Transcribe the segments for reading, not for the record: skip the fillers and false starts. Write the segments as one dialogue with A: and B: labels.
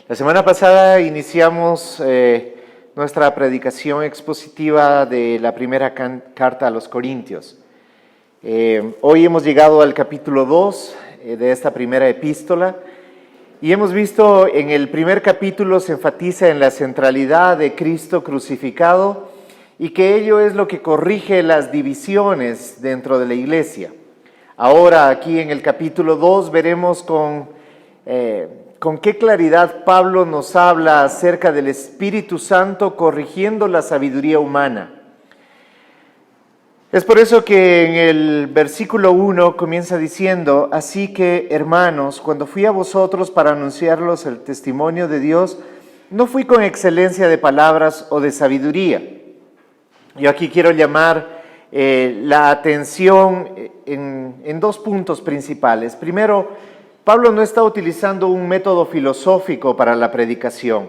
A: La semana pasada iniciamos nuestra predicación expositiva de la primera carta a los Corintios. Hoy hemos llegado al capítulo 2 de esta primera epístola y hemos visto en el primer capítulo se enfatiza en la centralidad de Cristo crucificado y que ello es lo que corrige las divisiones dentro de la iglesia. Ahora aquí en el capítulo 2 veremos con qué claridad Pablo nos habla acerca del Espíritu Santo corrigiendo la sabiduría humana. Es por eso que en el versículo 1 comienza diciendo: así que, hermanos, cuando fui a vosotros para anunciarlos el testimonio de Dios, no fui con excelencia de palabras o de sabiduría. Yo aquí quiero llamar la atención en dos puntos principales. Primero, Pablo no está utilizando un método filosófico para la predicación.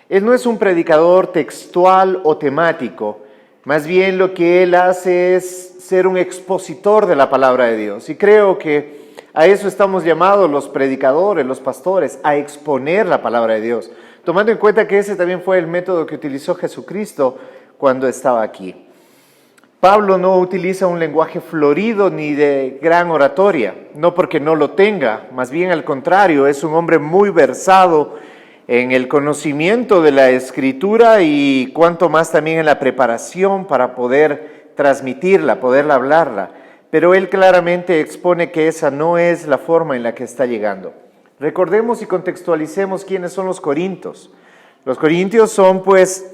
A: Él no es un predicador textual o temático. Más bien lo que él hace es ser un expositor de la palabra de Dios. Y creo que a eso estamos llamados los predicadores, los pastores, a exponer la palabra de Dios. Tomando en cuenta que ese también fue el método que utilizó Jesucristo cuando estaba aquí. Pablo no utiliza un lenguaje florido ni de gran oratoria, no porque no lo tenga, más bien al contrario, es un hombre muy versado en el conocimiento de la Escritura y cuanto más también en la preparación para poder transmitirla, poderla hablarla. Pero él claramente expone que esa no es la forma en la que está llegando. Recordemos y contextualicemos quiénes son los corintios. Los corintios son pues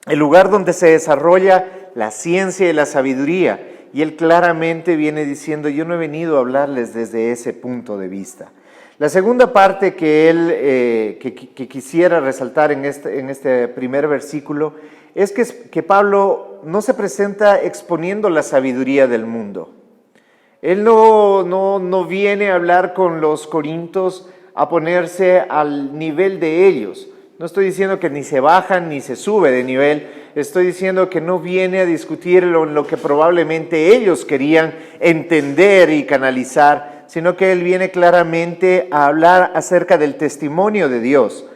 A: el lugar donde se desarrolla la ciencia y la sabiduría. Y él claramente viene diciendo: yo no he venido a hablarles desde ese punto de vista. La segunda parte que él que quisiera resaltar en este primer versículo es que Pablo no se presenta exponiendo la sabiduría del mundo. Él no viene a hablar con los corintios a ponerse al nivel de ellos. No estoy diciendo que ni se baja ni se sube de nivel, estoy diciendo que no viene a discutir lo que probablemente ellos querían entender y canalizar, sino que él viene claramente a hablar acerca del testimonio de Dios.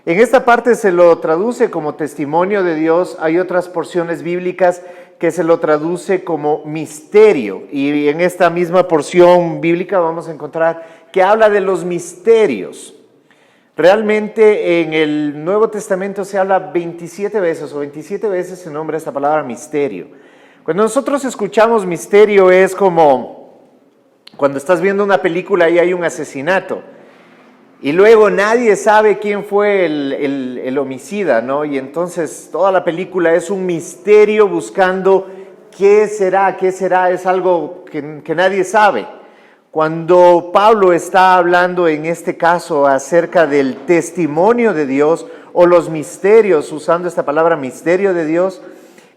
A: En esta parte se lo traduce como testimonio de Dios, hay otras porciones bíblicas que se lo traduce como misterio, y en esta misma porción bíblica vamos a encontrar que habla de los misterios. Realmente en el Nuevo Testamento se habla 27 veces se nombra esta palabra misterio. Cuando nosotros escuchamos misterio es como cuando estás viendo una película y hay un asesinato y luego nadie sabe quién fue el homicida, ¿no? Y entonces toda la película es un misterio buscando qué será, es algo que nadie sabe. Cuando Pablo está hablando en este caso acerca del testimonio de Dios o los misterios, usando esta palabra misterio de Dios,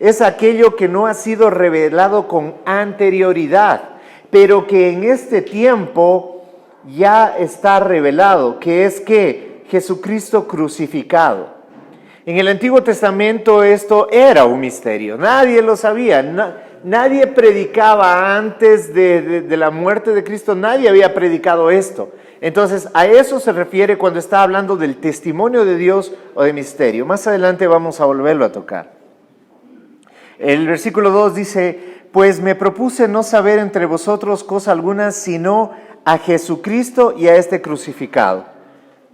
A: es aquello que no ha sido revelado con anterioridad, pero que en este tiempo ya está revelado, que es que Jesucristo crucificado. En el Antiguo Testamento esto era un misterio, nadie lo sabía, nadie predicaba antes de la muerte de Cristo, nadie había predicado esto. Entonces a eso se refiere cuando está hablando del testimonio de Dios o de misterio. Más adelante vamos a volverlo a tocar. El versículo 2 dice: pues me propuse no saber entre vosotros cosa alguna, sino a Jesucristo y a este crucificado.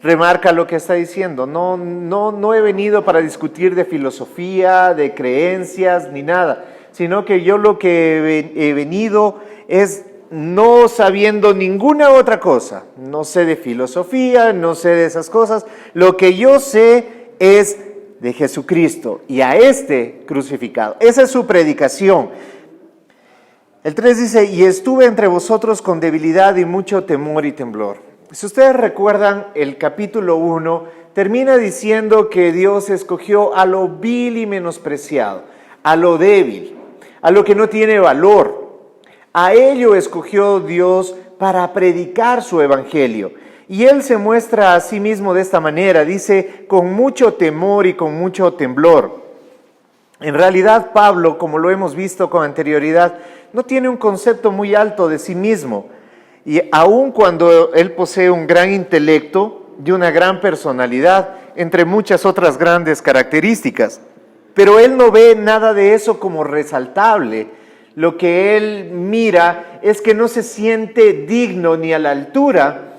A: Remarca lo que está diciendo, no he venido para discutir de filosofía, de creencias, ni nada, sino que yo lo que he venido es no sabiendo ninguna otra cosa. No sé de filosofía, no sé de esas cosas. Lo que yo sé es de Jesucristo y a este crucificado. Esa es su predicación. El 3 dice: y estuve entre vosotros con debilidad y mucho temor y temblor. Si ustedes recuerdan, el capítulo 1 termina diciendo que Dios escogió a lo vil y menospreciado, a lo débil, a lo que no tiene valor. A ello escogió Dios para predicar su evangelio. Y Él se muestra a sí mismo de esta manera, dice, con mucho temor y con mucho temblor. En realidad, Pablo, como lo hemos visto con anterioridad, no tiene un concepto muy alto de sí mismo. Y aun cuando él posee un gran intelecto, de una gran personalidad, entre muchas otras grandes características. Pero él no ve nada de eso como resaltable. Lo que él mira es que no se siente digno ni a la altura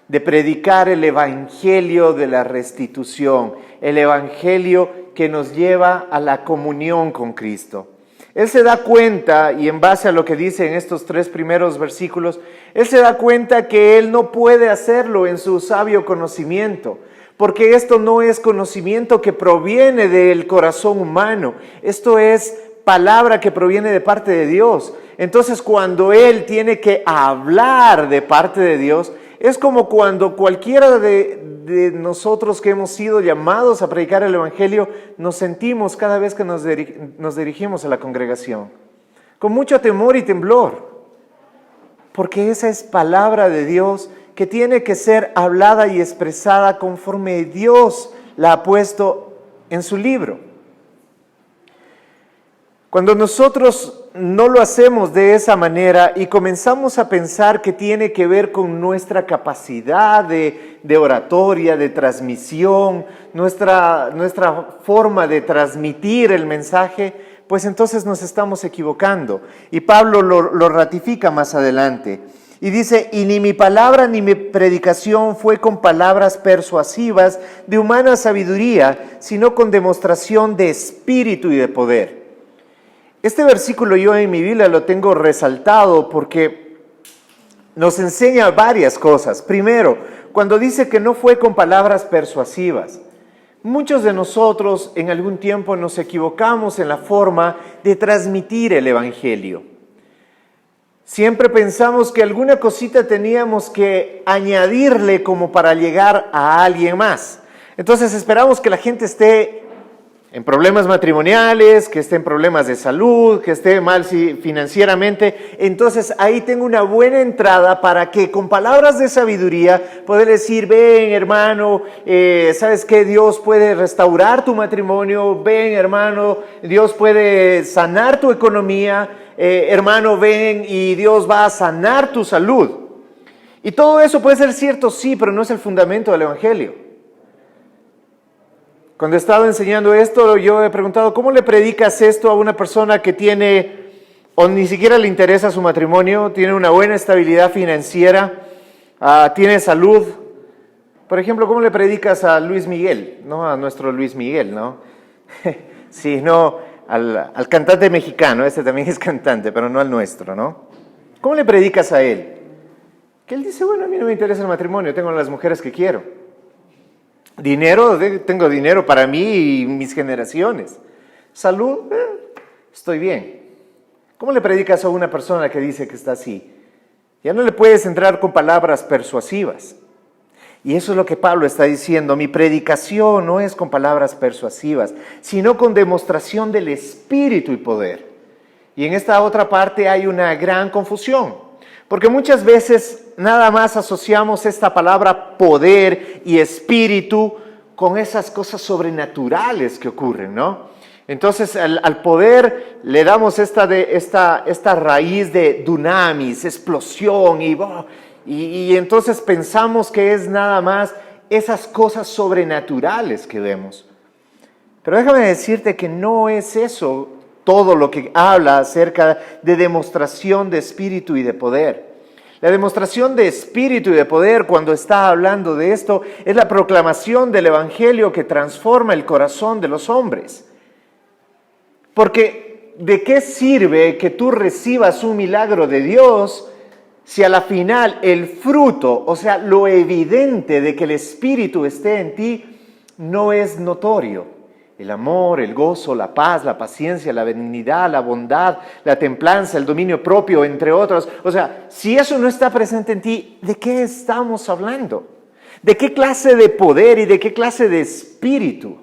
A: de predicar el evangelio de la restitución, el evangelio que nos lleva a la comunión con Cristo. Él se da cuenta, y en base a lo que dice en estos 3 primeros versículos, él se da cuenta que él no puede hacerlo en su sabio conocimiento, porque esto no es conocimiento que proviene del corazón humano, esto es palabra que proviene de parte de Dios. Entonces, cuando él tiene que hablar de parte de Dios, es como cuando cualquiera de nosotros que hemos sido llamados a predicar el evangelio, nos sentimos cada vez que nos dirigimos a la congregación, con mucho temor y temblor, porque esa es palabra de Dios que tiene que ser hablada y expresada conforme Dios la ha puesto en su libro. Cuando nosotros no lo hacemos de esa manera y comenzamos a pensar que tiene que ver con nuestra capacidad de oratoria, de transmisión, nuestra forma de transmitir el mensaje, pues entonces nos estamos equivocando. Y Pablo lo ratifica más adelante. Y dice, y ni mi palabra ni mi predicación fue con palabras persuasivas de humana sabiduría, sino con demostración de espíritu y de poder. Este versículo yo en mi Biblia lo tengo resaltado porque nos enseña varias cosas. Primero, cuando dice que no fue con palabras persuasivas. Muchos de nosotros en algún tiempo nos equivocamos en la forma de transmitir el evangelio. Siempre pensamos que alguna cosita teníamos que añadirle como para llegar a alguien más. Entonces esperamos que la gente esté en problemas matrimoniales, que esté en problemas de salud, que esté mal financieramente. Entonces ahí tengo una buena entrada para que con palabras de sabiduría poder decir, ven hermano, ¿sabes qué? Dios puede restaurar tu matrimonio, ven hermano, Dios puede sanar tu economía, hermano, ven y Dios va a sanar tu salud. Y todo eso puede ser cierto, sí, pero no es el fundamento del evangelio. Cuando he estado enseñando esto, yo he preguntado, ¿cómo le predicas esto a una persona que tiene, o ni siquiera le interesa su matrimonio, tiene una buena estabilidad financiera, tiene salud? Por ejemplo, ¿cómo le predicas a Luis Miguel? No a nuestro Luis Miguel, ¿no? Sí, no, al cantante mexicano, este también es cantante, pero no al nuestro, ¿no? ¿Cómo le predicas a él? Que él dice, bueno, a mí no me interesa el matrimonio, tengo las mujeres que quiero. Dinero, tengo dinero para mí y mis generaciones. Salud, estoy bien. ¿Cómo le predicas a una persona que dice que está así? Ya no le puedes entrar con palabras persuasivas. Y eso es lo que Pablo está diciendo. Mi predicación no es con palabras persuasivas, sino con demostración del espíritu y poder. Y en esta otra parte hay una gran confusión. Porque muchas veces nada más asociamos esta palabra poder y espíritu con esas cosas sobrenaturales que ocurren, ¿no? Entonces al poder le damos esta raíz de dunamis, explosión, y entonces pensamos que es nada más esas cosas sobrenaturales que vemos. Pero déjame decirte que no es eso todo lo que habla acerca de demostración de espíritu y de poder. La demostración de espíritu y de poder, cuando está hablando de esto, es la proclamación del evangelio que transforma el corazón de los hombres. Porque ¿de qué sirve que tú recibas un milagro de Dios si a la final el fruto, o sea, lo evidente de que el espíritu esté en ti, no es notorio? El amor, el gozo, la paz, la paciencia, la benignidad, la bondad, la templanza, el dominio propio, entre otros. O sea, si eso no está presente en ti, ¿de qué estamos hablando? ¿De qué clase de poder y de qué clase de espíritu?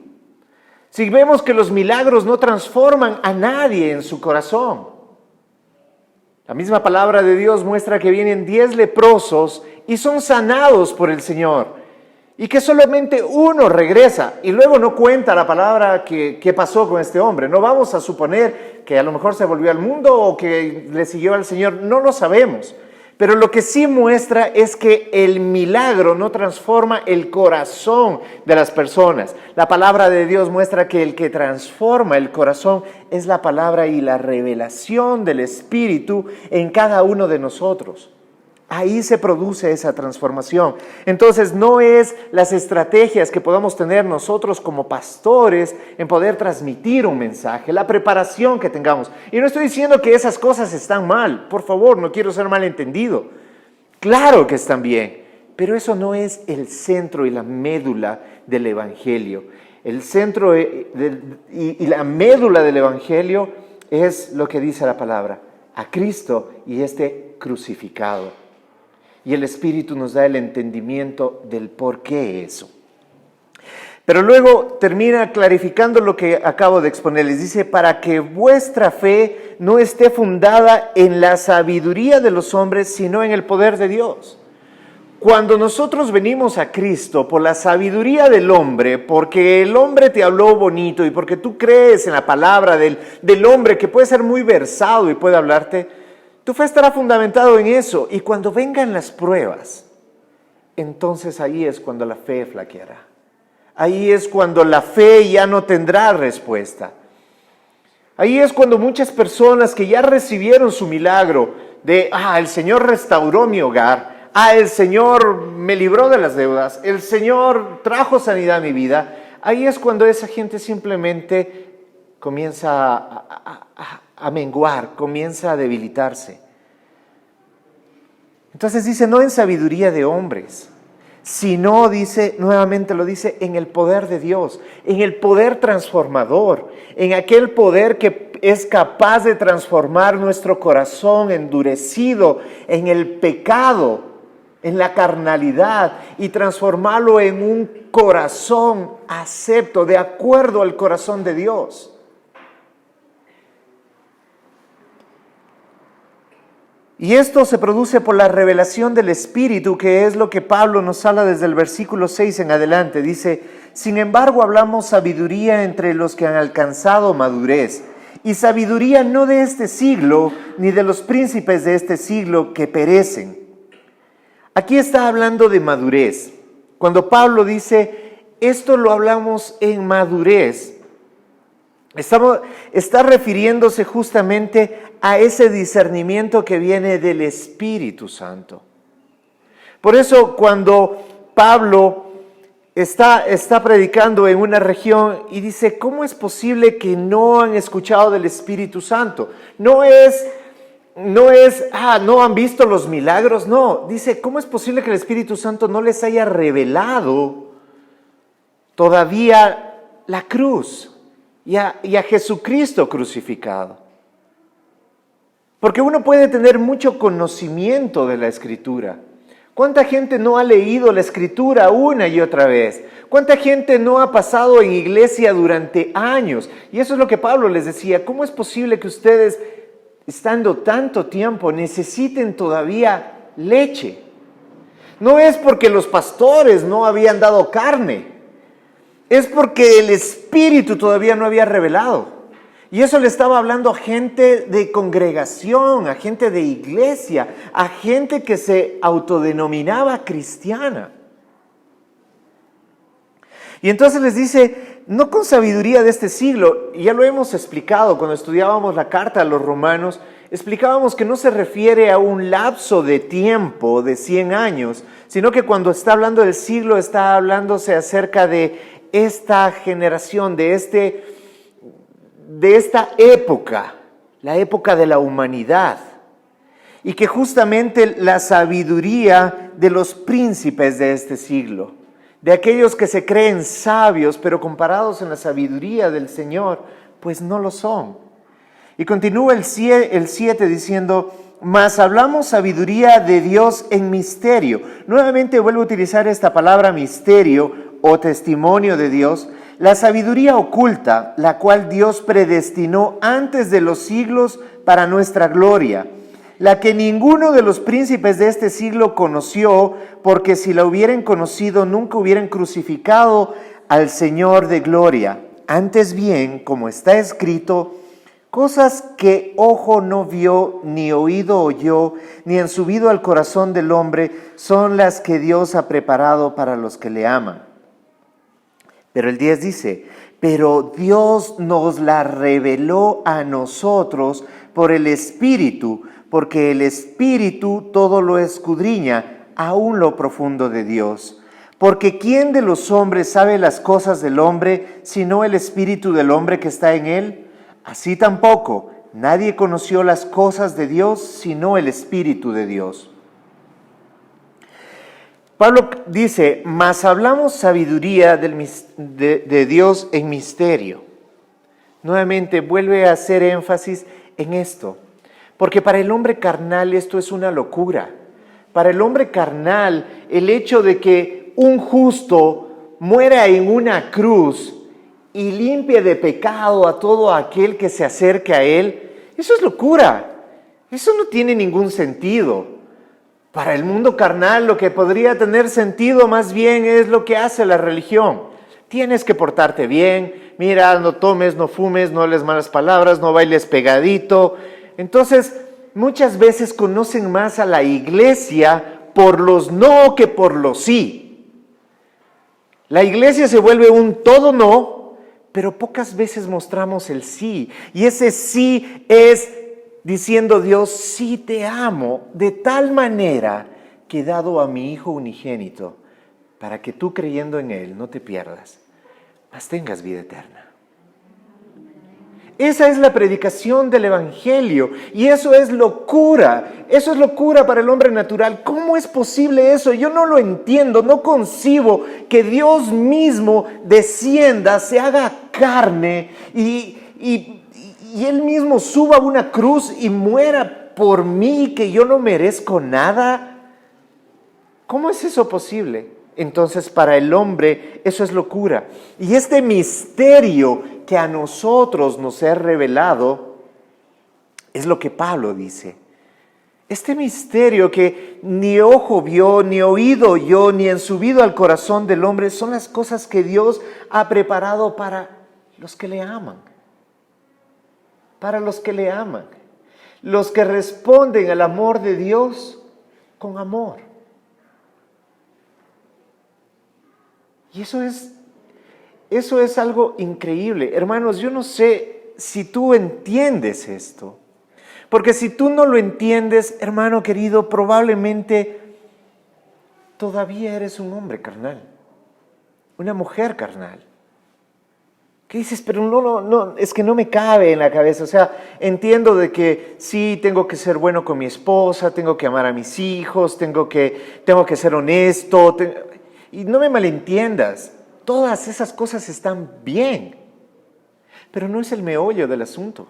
A: Si vemos que los milagros no transforman a nadie en su corazón. La misma palabra de Dios muestra que vienen 10 leprosos y son sanados por el Señor. Y que solamente uno regresa y luego no cuenta la palabra que pasó con este hombre. No vamos a suponer que a lo mejor se volvió al mundo o que le siguió al Señor, no lo sabemos. Pero lo que sí muestra es que el milagro no transforma el corazón de las personas. La palabra de Dios muestra que el que transforma el corazón es la palabra y la revelación del Espíritu en cada uno de nosotros. Ahí se produce esa transformación. Entonces no es las estrategias que podamos tener nosotros como pastores en poder transmitir un mensaje, la preparación que tengamos. Y no estoy diciendo que esas cosas están mal, por favor, no quiero ser malentendido. Claro que están bien, pero eso no es el centro y la médula del Evangelio. El centro y la médula del Evangelio es lo que dice la palabra, a Cristo y este crucificado. Y el Espíritu nos da el entendimiento del por qué eso. Pero luego termina clarificando lo que acabo de exponerles. Dice, para que vuestra fe no esté fundada en la sabiduría de los hombres, sino en el poder de Dios. Cuando nosotros venimos a Cristo por la sabiduría del hombre, porque el hombre te habló bonito y porque tú crees en la palabra del hombre que puede ser muy versado y puede hablarte, tu fe estará fundamentado en eso, y cuando vengan las pruebas, entonces ahí es cuando la fe flaqueará. Ahí es cuando la fe ya no tendrá respuesta. Ahí es cuando muchas personas que ya recibieron su milagro de, el Señor restauró mi hogar, el Señor me libró de las deudas, el Señor trajo sanidad a mi vida, ahí es cuando esa gente simplemente comienza a menguar, comienza a debilitarse. Entonces dice, no en sabiduría de hombres, sino, dice, nuevamente lo dice, en el poder de Dios, en el poder transformador, en aquel poder que es capaz de transformar nuestro corazón endurecido en el pecado, en la carnalidad, y transformarlo en un corazón acepto, de acuerdo al corazón de Dios. Y esto se produce por la revelación del Espíritu, que es lo que Pablo nos habla desde el versículo 6 en adelante. Dice, sin embargo hablamos sabiduría entre los que han alcanzado madurez, y sabiduría no de este siglo, ni de los príncipes de este siglo que perecen. Aquí está hablando de madurez. Cuando Pablo dice, esto lo hablamos en madurez, está refiriéndose justamente a ese discernimiento que viene del Espíritu Santo. Por eso cuando Pablo está predicando en una región y dice, ¿cómo es posible que no han escuchado del Espíritu Santo? No han visto los milagros, no. Dice, ¿cómo es posible que el Espíritu Santo no les haya revelado todavía la cruz y a Jesucristo crucificado? Porque uno puede tener mucho conocimiento de la Escritura. ¿Cuánta gente no ha leído la Escritura una y otra vez? ¿Cuánta gente no ha pasado en iglesia durante años? Y eso es lo que Pablo les decía. ¿Cómo es posible que ustedes, estando tanto tiempo, necesiten todavía leche? No es porque los pastores no habían dado carne. Es porque el Espíritu todavía no había revelado. Y eso le estaba hablando a gente de congregación, a gente de iglesia, a gente que se autodenominaba cristiana. Y entonces les dice, no con sabiduría de este siglo, y ya lo hemos explicado cuando estudiábamos la carta a los romanos, explicábamos que no se refiere a un lapso de tiempo de 100 años, sino que cuando está hablando del siglo está hablándose acerca de esta generación, de esta época, la época de la humanidad, y que justamente la sabiduría de los príncipes de este siglo, de aquellos que se creen sabios, pero comparados en la sabiduría del Señor, pues no lo son. Y continúa el 7 diciendo, mas hablamos sabiduría de Dios en misterio. Nuevamente vuelvo a utilizar esta palabra misterio o testimonio de Dios, la sabiduría oculta, la cual Dios predestinó antes de los siglos para nuestra gloria, la que ninguno de los príncipes de este siglo conoció, porque si la hubieran conocido nunca hubieran crucificado al Señor de gloria. Antes bien, como está escrito, cosas que ojo no vio, ni oído oyó, ni han subido al corazón del hombre, son las que Dios ha preparado para los que le aman. Pero el 10 dice, pero Dios nos la reveló a nosotros por el Espíritu, porque el Espíritu todo lo escudriña, aún lo profundo de Dios. Porque ¿quién de los hombres sabe las cosas del hombre, sino el Espíritu del hombre que está en él? Así tampoco, nadie conoció las cosas de Dios, sino el Espíritu de Dios. Pablo dice, mas hablamos sabiduría de Dios en misterio. Nuevamente vuelve a hacer énfasis en esto, porque para el hombre carnal esto es una locura. Para el hombre carnal, el hecho de que un justo muera en una cruz y limpie de pecado a todo aquel que se acerque a él, eso es locura. Eso no tiene ningún sentido. Para el mundo carnal lo que podría tener sentido más bien es lo que hace la religión. Tienes que portarte bien, mira, no tomes, no fumes, no hables malas palabras, no bailes pegadito. Entonces, muchas veces conocen más a la iglesia por los no que por los sí. La iglesia se vuelve un todo no, pero pocas veces mostramos el sí. Y ese sí es diciendo Dios, sí te amo de tal manera que he dado a mi Hijo unigénito para que tú creyendo en Él no te pierdas, mas tengas vida eterna. Esa es la predicación del Evangelio y eso es locura para el hombre natural. ¿Cómo es posible eso? Yo no lo entiendo, no concibo que Dios mismo descienda, se haga carne y Él mismo suba a una cruz y muera por mí, que yo no merezco nada. ¿Cómo es eso posible? Entonces para el hombre eso es locura. Y este misterio que a nosotros nos es revelado es lo que Pablo dice. Este misterio que ni ojo vio, ni oído oyó, ni han subido al corazón del hombre, son las cosas que Dios ha preparado para los que le aman. Para los que le aman. Los que responden al amor de Dios con amor. Y eso es algo increíble. Hermanos, yo no sé si tú entiendes esto. Porque si tú no lo entiendes, hermano querido, probablemente todavía eres un hombre carnal. Una mujer carnal. ¿Qué dices? Pero no, es que no me cabe en la cabeza. O sea, entiendo de que sí, tengo que ser bueno con mi esposa, tengo que amar a mis hijos, tengo que ser honesto. Y no me malentiendas, todas esas cosas están bien, pero no es el meollo del asunto.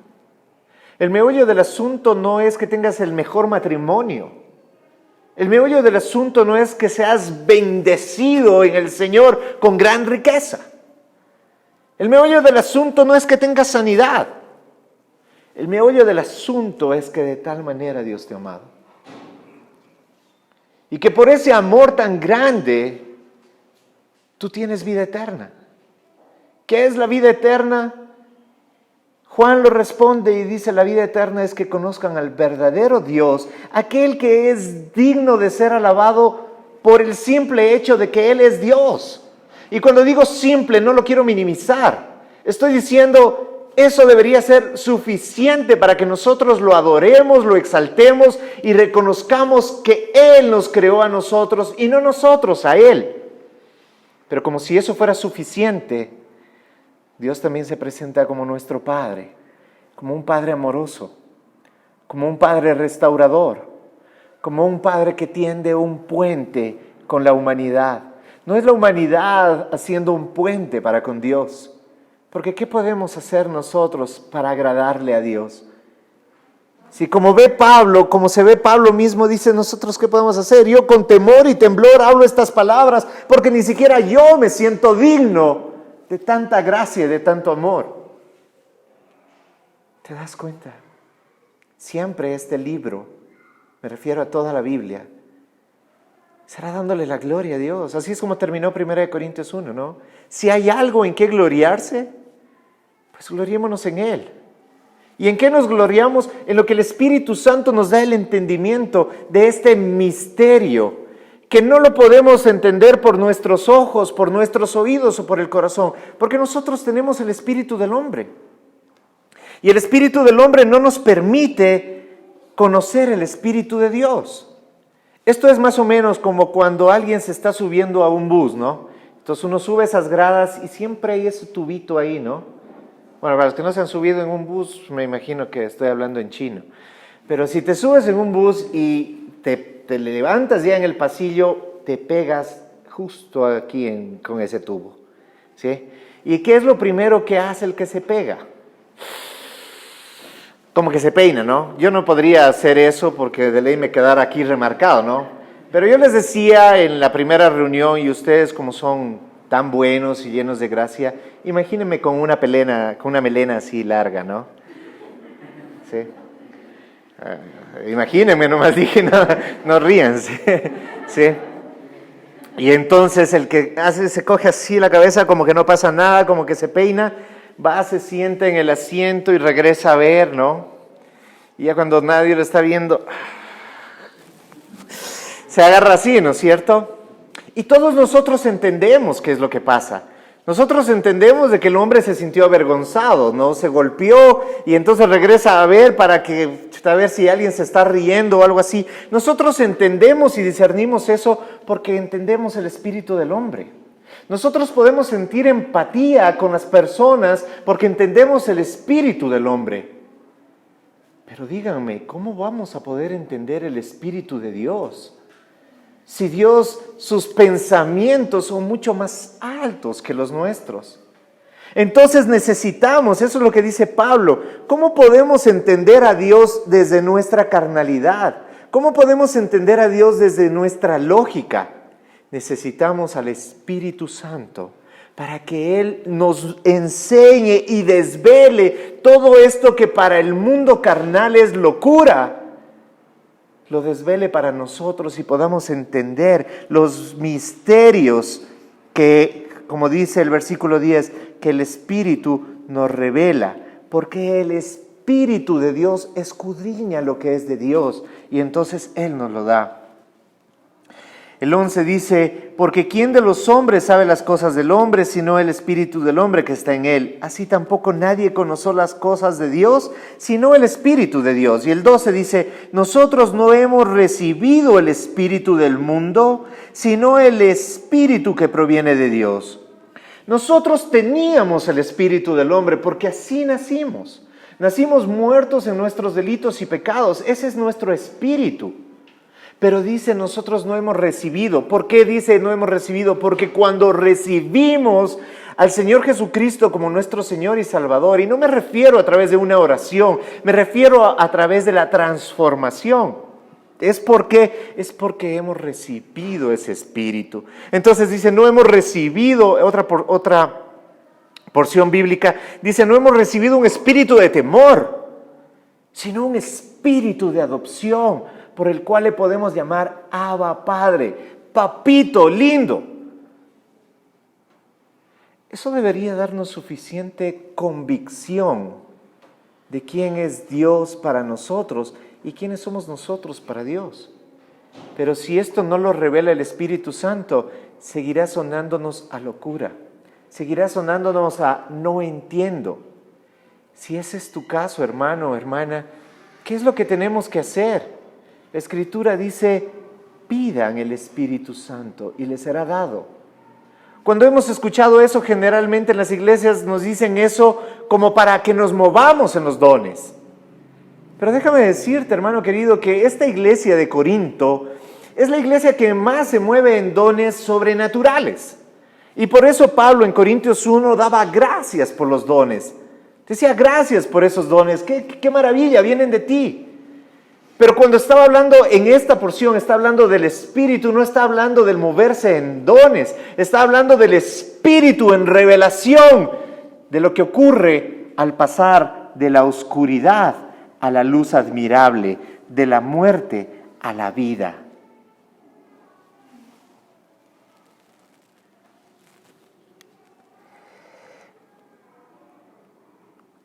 A: El meollo del asunto no es que tengas el mejor matrimonio. El meollo del asunto no es que seas bendecido en el Señor con gran riqueza. El meollo del asunto no es que tengas sanidad. El meollo del asunto es que de tal manera Dios te ha amado. Y que por ese amor tan grande tú tienes vida eterna. ¿Qué es la vida eterna? Juan lo responde y dice, la vida eterna es que conozcan al verdadero Dios, aquel que es digno de ser alabado por el simple hecho de que Él es Dios. Y cuando digo simple, no lo quiero minimizar. Estoy diciendo, eso debería ser suficiente para que nosotros lo adoremos, lo exaltemos y reconozcamos que Él nos creó a nosotros y no nosotros a Él. Pero como si eso fuera suficiente, Dios también se presenta como nuestro Padre, como un Padre amoroso, como un Padre restaurador, como un Padre que tiende un puente con la humanidad. No es la humanidad haciendo un puente para con Dios, porque ¿qué podemos hacer nosotros para agradarle a Dios? Si como se ve Pablo mismo, dice, nosotros ¿qué podemos hacer? Yo con temor y temblor hablo estas palabras, porque ni siquiera yo me siento digno de tanta gracia y de tanto amor. ¿Te das cuenta? Siempre este libro, me refiero a toda la Biblia, será dándole la gloria a Dios. Así es como terminó 1 Corintios 1, ¿no? Si hay algo en que gloriarse, pues gloriémonos en Él. ¿Y en qué nos gloriamos? En lo que el Espíritu Santo nos da el entendimiento de este misterio, que no lo podemos entender por nuestros ojos, por nuestros oídos o por el corazón, porque nosotros tenemos el espíritu del hombre. Y el espíritu del hombre no nos permite conocer el espíritu de Dios. Esto es más o menos como cuando alguien se está subiendo a un bus, ¿no? Entonces uno sube esas gradas y siempre hay ese tubito ahí, ¿no? Bueno, para los que no se han subido en un bus, me imagino que estoy hablando en chino. Pero si te subes en un bus y te levantas ya en el pasillo, te pegas justo aquí con ese tubo, ¿sí? ¿Y qué es lo primero que hace el que se pega? Como que se peina, ¿no? Yo no podría hacer eso porque de ley me quedara aquí remarcado, ¿no? Pero yo les decía en la primera reunión, y ustedes como son tan buenos y llenos de gracia, imagínense con una melena así larga, ¿no? ¿Sí? Imagínense, nomás dije, no ríanse, ¿sí? Y entonces el que se coge así la cabeza como que no pasa nada, como que se peina, va, se sienta en el asiento y regresa a ver, ¿no? Y ya cuando nadie lo está viendo, se agarra así, ¿no es cierto? Y todos nosotros entendemos qué es lo que pasa. Nosotros entendemos de que el hombre se sintió avergonzado, ¿no? Se golpeó y entonces regresa a ver a ver si alguien se está riendo o algo así. Nosotros entendemos y discernimos eso porque entendemos el espíritu del hombre. Nosotros podemos sentir empatía con las personas porque entendemos el espíritu del hombre. Pero díganme, ¿cómo vamos a poder entender el espíritu de Dios? Si Dios, sus pensamientos son mucho más altos que los nuestros. Entonces necesitamos, eso es lo que dice Pablo, ¿cómo podemos entender a Dios desde nuestra carnalidad? ¿Cómo podemos entender a Dios desde nuestra lógica? Necesitamos al Espíritu Santo para que Él nos enseñe y desvele todo esto que para el mundo carnal es locura. Lo desvele para nosotros y podamos entender los misterios que, como dice el versículo 10, que el Espíritu nos revela, porque el Espíritu de Dios escudriña lo que es de Dios y entonces Él nos lo da. El 11 dice, porque ¿quién de los hombres sabe las cosas del hombre, sino el Espíritu del hombre que está en él? Así tampoco nadie conoció las cosas de Dios, sino el Espíritu de Dios. Y el 12 dice, nosotros no hemos recibido el Espíritu del mundo, sino el Espíritu que proviene de Dios. Nosotros teníamos el Espíritu del hombre porque así nacimos. Nacimos muertos en nuestros delitos y pecados. Ese es nuestro espíritu. Pero dice, nosotros no hemos recibido. ¿Por qué dice no hemos recibido? Porque cuando recibimos al Señor Jesucristo como nuestro Señor y Salvador, y no me refiero a través de una oración, me refiero a través de la transformación. Es porque hemos recibido ese Espíritu. Entonces dice, no hemos recibido, otra porción bíblica, dice, no hemos recibido un espíritu de temor, sino un espíritu de adopción, por el cual le podemos llamar Abba Padre, papito lindo. Eso debería darnos suficiente convicción de quién es Dios para nosotros y quiénes somos nosotros para Dios. Pero si esto no lo revela el Espíritu Santo, seguirá sonándonos a locura, seguirá sonándonos a no entiendo. Si ese es tu caso, hermano o hermana, ¿qué es lo que tenemos que hacer? La Escritura dice, pidan el Espíritu Santo y les será dado. Cuando hemos escuchado eso, generalmente en las iglesias nos dicen eso como para que nos movamos en los dones. Pero déjame decirte, hermano querido, que esta iglesia de Corinto es la iglesia que más se mueve en dones sobrenaturales. Y por eso Pablo en Corintios 1 daba gracias por los dones. Decía, gracias por esos dones, qué maravilla, vienen de ti. Pero cuando estaba hablando en esta porción, está hablando del Espíritu, no está hablando del moverse en dones, está hablando del Espíritu en revelación, de lo que ocurre al pasar de la oscuridad a la luz admirable, de la muerte a la vida.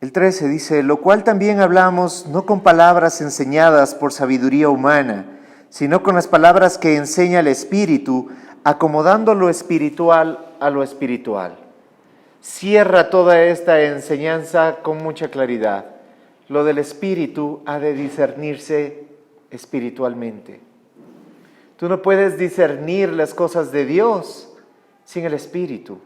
A: El 13 dice, lo cual también hablamos no con palabras enseñadas por sabiduría humana, sino con las palabras que enseña el Espíritu, acomodando lo espiritual a lo espiritual. Cierra toda esta enseñanza con mucha claridad. Lo del Espíritu ha de discernirse espiritualmente. Tú no puedes discernir las cosas de Dios sin el Espíritu.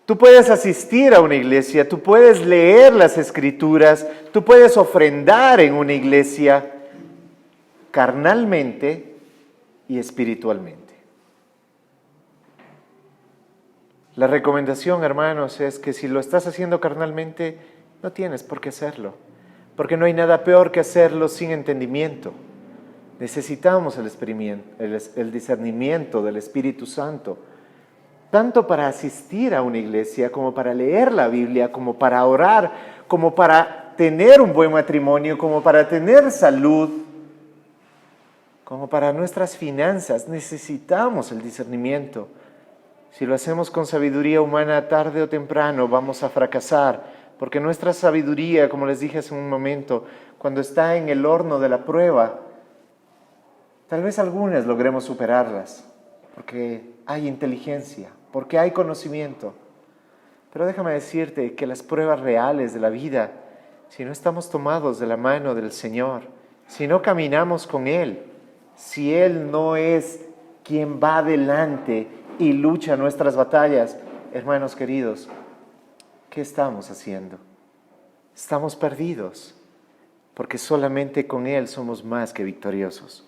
A: Tú puedes asistir a una iglesia, tú puedes leer las Escrituras, tú puedes ofrendar en una iglesia carnalmente y espiritualmente. La recomendación, hermanos, es que si lo estás haciendo carnalmente, no tienes por qué hacerlo, porque no hay nada peor que hacerlo sin entendimiento. Necesitamos el discernimiento del Espíritu Santo, tanto para asistir a una iglesia, como para leer la Biblia, como para orar, como para tener un buen matrimonio, como para tener salud, como para nuestras finanzas. Necesitamos el discernimiento. Si lo hacemos con sabiduría humana, tarde o temprano vamos a fracasar, porque nuestra sabiduría, como les dije hace un momento, cuando está en el horno de la prueba, tal vez algunas logremos superarlas, porque hay inteligencia, porque hay conocimiento. Pero déjame decirte que las pruebas reales de la vida, si no estamos tomados de la mano del Señor, si no caminamos con Él, si Él no es quien va adelante y lucha nuestras batallas, hermanos queridos, ¿qué estamos haciendo? Estamos perdidos, porque solamente con Él somos más que victoriosos.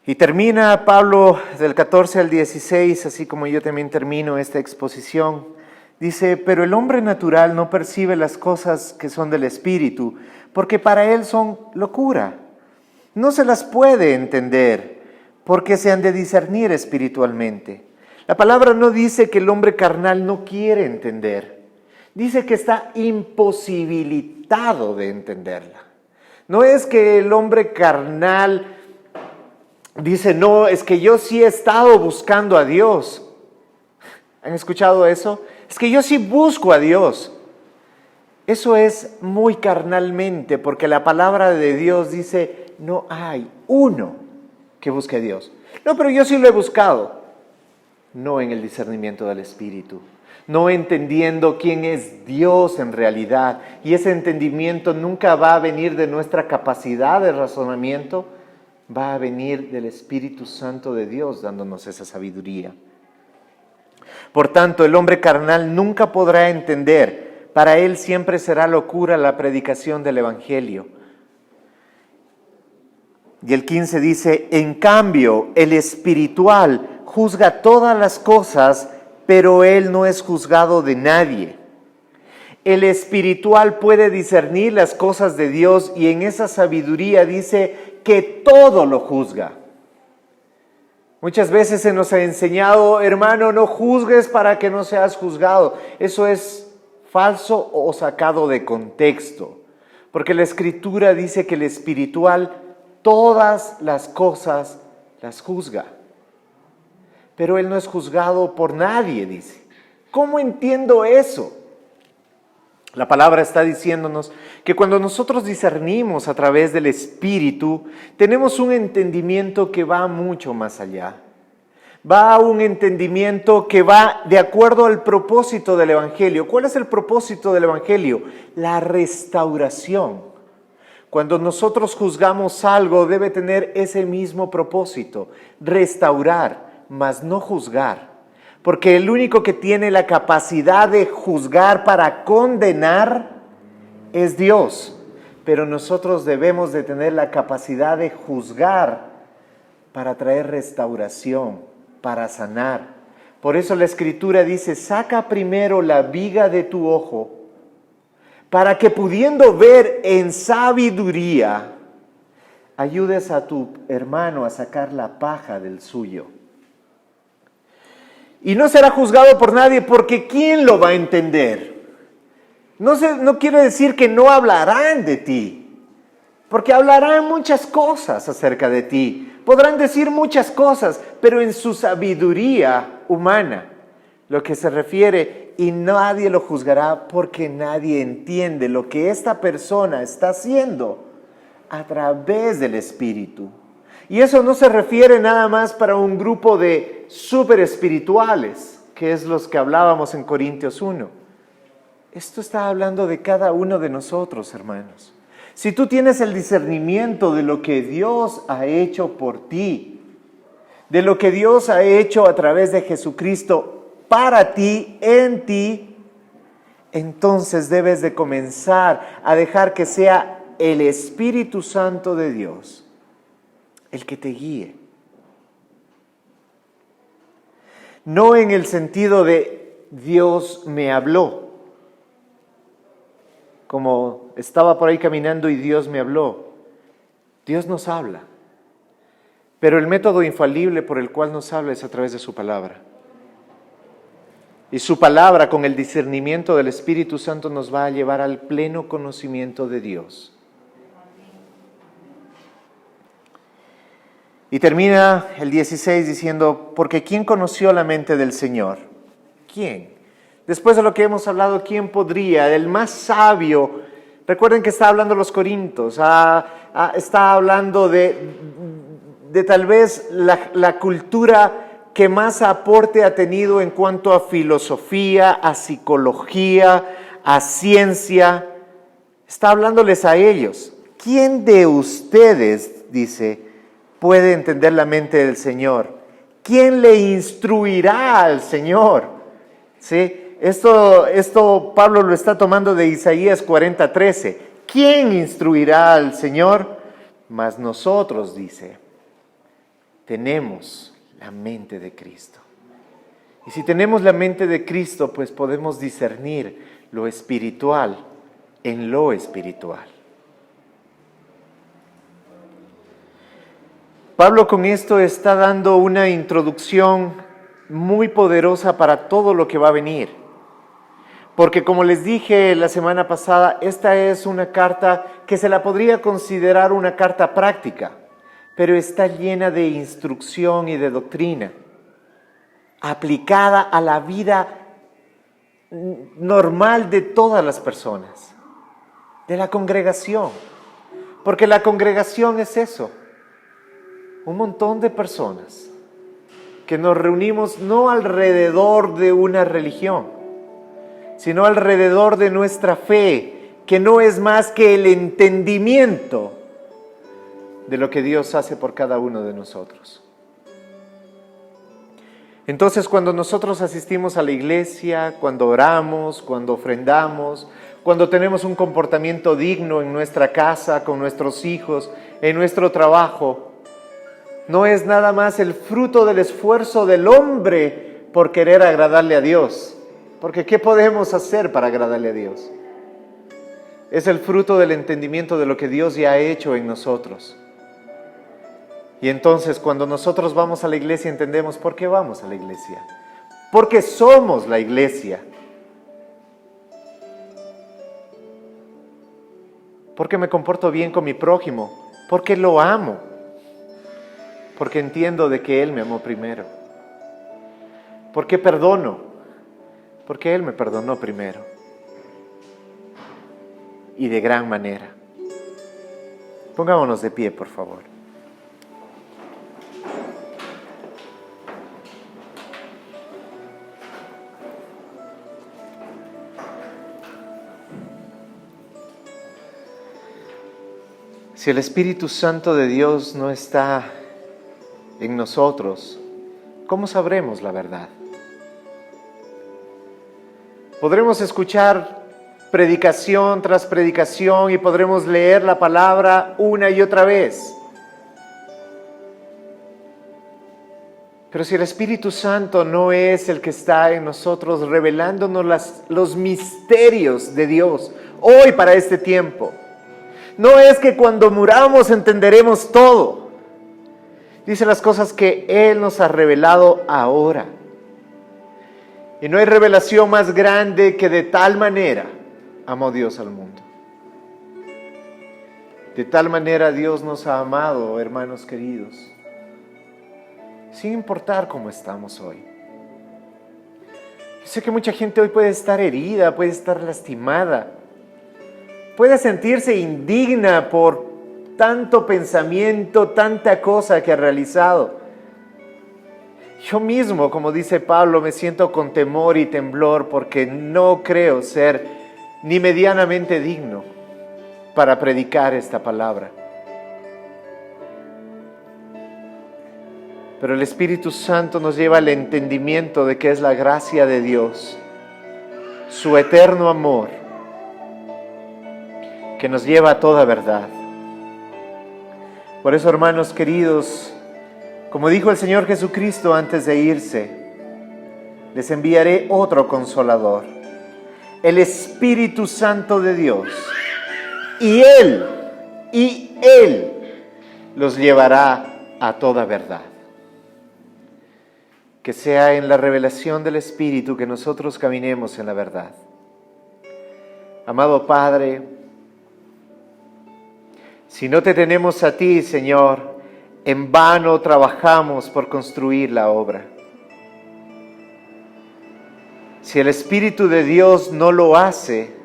A: Y termina Pablo del 14 al 16, así como yo también termino esta exposición. Dice, pero el hombre natural no percibe las cosas que son del Espíritu, porque para él son locura. No se las puede entender, porque se han de discernir espiritualmente. La palabra no dice que el hombre carnal no quiere entender. Dice que está imposibilitado de entenderla. No es que el hombre carnal dice, no, es que yo sí he estado buscando a Dios. ¿Han escuchado eso? Es que yo sí busco a Dios. Eso es muy carnalmente, porque la palabra de Dios dice, no hay uno que busque a Dios. No, pero yo sí lo he buscado. No en el discernimiento del Espíritu. No entendiendo quién es Dios en realidad. Y ese entendimiento nunca va a venir de nuestra capacidad de razonamiento, va a venir del Espíritu Santo de Dios dándonos esa sabiduría. Por tanto, el hombre carnal nunca podrá entender. Para él siempre será locura la predicación del Evangelio. Y el 15 dice, en cambio, el espiritual juzga todas las cosas, pero él no es juzgado de nadie. El espiritual puede discernir las cosas de Dios y en esa sabiduría dice que todo lo juzga. Muchas veces se nos ha enseñado, hermano, no juzgues para que no seas juzgado. Eso es falso o sacado de contexto, porque la Escritura dice que el espiritual todas las cosas las juzga, pero él no es juzgado por nadie, dice. ¿Cómo entiendo eso? La palabra está diciéndonos que cuando nosotros discernimos a través del Espíritu, tenemos un entendimiento que va mucho más allá. Va a un entendimiento que va de acuerdo al propósito del Evangelio. ¿Cuál es el propósito del Evangelio? La restauración. Cuando nosotros juzgamos algo, debe tener ese mismo propósito, restaurar, mas no juzgar. Porque el único que tiene la capacidad de juzgar para condenar es Dios. Pero nosotros debemos de tener la capacidad de juzgar para traer restauración, para sanar. Por eso la Escritura dice, saca primero la viga de tu ojo, para que pudiendo ver en sabiduría, ayudes a tu hermano a sacar la paja del suyo. Y no será juzgado por nadie, porque ¿quién lo va a entender? No quiere decir que no hablarán de ti, porque hablarán muchas cosas acerca de ti. Podrán decir muchas cosas, pero en su sabiduría humana. lo que se refiere, y nadie lo juzgará porque nadie entiende lo que esta persona está haciendo a través del Espíritu. Y eso no se refiere nada más para un grupo de súper espirituales, que es los que hablábamos en Corintios 1. Esto está hablando de cada uno de nosotros, hermanos. Si tú tienes el discernimiento de lo que Dios ha hecho por ti, de lo que Dios ha hecho a través de Jesucristo para ti, en ti, entonces debes de comenzar a dejar que sea el Espíritu Santo de Dios el que te guíe. No en el sentido de Dios me habló, como estaba por ahí caminando y Dios me habló. Dios nos habla, pero el método infalible por el cual nos habla es a través de su palabra. Y su palabra, con el discernimiento del Espíritu Santo, nos va a llevar al pleno conocimiento de Dios. Y termina el 16 diciendo, porque ¿quién conoció la mente del Señor? ¿Quién? Después de lo que hemos hablado, ¿quién podría? El más sabio. Recuerden que está hablando los Corintios, está hablando de tal vez la cultura que más aporte ha tenido en cuanto a filosofía, a psicología, a ciencia. Está hablándoles a ellos. ¿Quién de ustedes, dice, puede entender la mente del Señor? ¿Quién le instruirá al Señor? ¿Sí? Esto Pablo lo está tomando de Isaías 40:13. ¿Quién instruirá al Señor? Mas nosotros, dice, tenemos la mente de Cristo. Y si tenemos la mente de Cristo, pues podemos discernir lo espiritual en lo espiritual. Pablo con esto está dando una introducción muy poderosa para todo lo que va a venir. Porque como les dije la semana pasada, esta es una carta que se la podría considerar una carta práctica, pero está llena de instrucción y de doctrina, aplicada a la vida normal de todas las personas, de la congregación. Porque la congregación es eso. Un montón de personas que nos reunimos no alrededor de una religión, sino alrededor de nuestra fe, que no es más que el entendimiento de lo que Dios hace por cada uno de nosotros. Entonces, cuando nosotros asistimos a la iglesia, cuando oramos, cuando ofrendamos, cuando tenemos un comportamiento digno en nuestra casa, con nuestros hijos, en nuestro trabajo, no es nada más el fruto del esfuerzo del hombre por querer agradarle a Dios. Porque ¿qué podemos hacer para agradarle a Dios? Es el fruto del entendimiento de lo que Dios ya ha hecho en nosotros. Y entonces cuando nosotros vamos a la iglesia entendemos por qué vamos a la iglesia. Porque somos la iglesia. Porque me comporto bien con mi prójimo. Porque lo amo. Porque entiendo de que Él me amó primero. Porque perdono. Porque Él me perdonó primero. Y de gran manera. Pongámonos de pie, por favor. Si el Espíritu Santo de Dios no está en nosotros, ¿cómo sabremos la verdad? Podremos escuchar predicación tras predicación y podremos leer la palabra una y otra vez. Pero si el Espíritu Santo no es el que está en nosotros revelándonos los misterios de Dios hoy para este tiempo, no es que cuando muramos entenderemos todo. Dice las cosas que Él nos ha revelado ahora. Y no hay revelación más grande que de tal manera amó Dios al mundo. De tal manera Dios nos ha amado, hermanos queridos, sin importar cómo estamos hoy. Yo sé que mucha gente hoy puede estar herida, puede estar lastimada, puede sentirse indigna por tanto pensamiento, tanta cosa que ha realizado. Yo mismo, como dice Pablo, me siento con temor y temblor porque no creo ser ni medianamente digno para predicar esta palabra. Pero el Espíritu Santo nos lleva al entendimiento de que es la gracia de Dios, su eterno amor, que nos lleva a toda verdad. Por eso, hermanos queridos, como dijo el Señor Jesucristo antes de irse, les enviaré otro consolador, el Espíritu Santo de Dios, y Él los llevará a toda verdad. Que sea en la revelación del Espíritu que nosotros caminemos en la verdad. Amado Padre, si no te tenemos a ti, Señor, en vano trabajamos por construir la obra. Si el Espíritu de Dios no lo hace,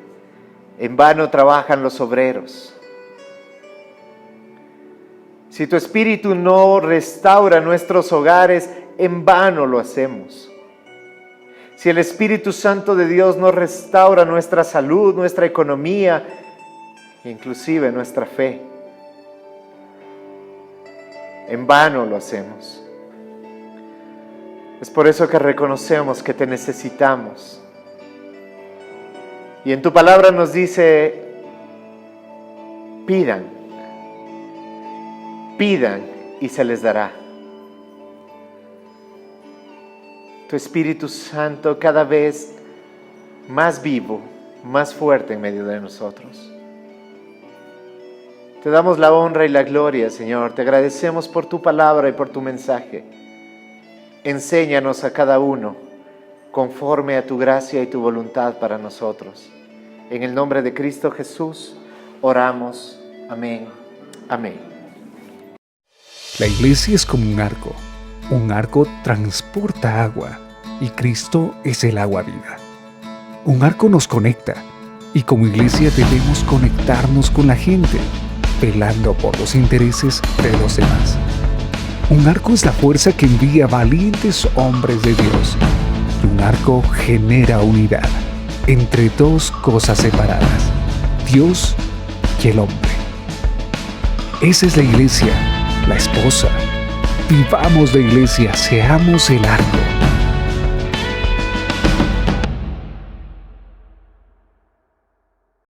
A: en vano trabajan los obreros. Si tu Espíritu no restaura nuestros hogares, en vano lo hacemos. Si el Espíritu Santo de Dios no restaura nuestra salud, nuestra economía, inclusive nuestra fe, en vano lo hacemos. Es por eso que reconocemos que te necesitamos. Y en tu palabra nos dice, pidan y se les dará. Tu Espíritu Santo cada vez más vivo, más fuerte en medio de nosotros. Te damos la honra y la gloria, Señor. Te agradecemos por tu palabra y por tu mensaje. Enséñanos a cada uno conforme a tu gracia y tu voluntad para nosotros. En el nombre de Cristo Jesús, oramos. Amén. Amén.
B: La iglesia es como un arco. Un arco transporta agua y Cristo es el agua viva. Un arco nos conecta y como iglesia debemos conectarnos con la gente, velando por los intereses de los demás. Un arco es la fuerza que envía valientes hombres de Dios. Y un arco genera unidad entre dos cosas separadas, Dios y el hombre. Esa es la iglesia, la esposa. Vivamos la iglesia, seamos el arco.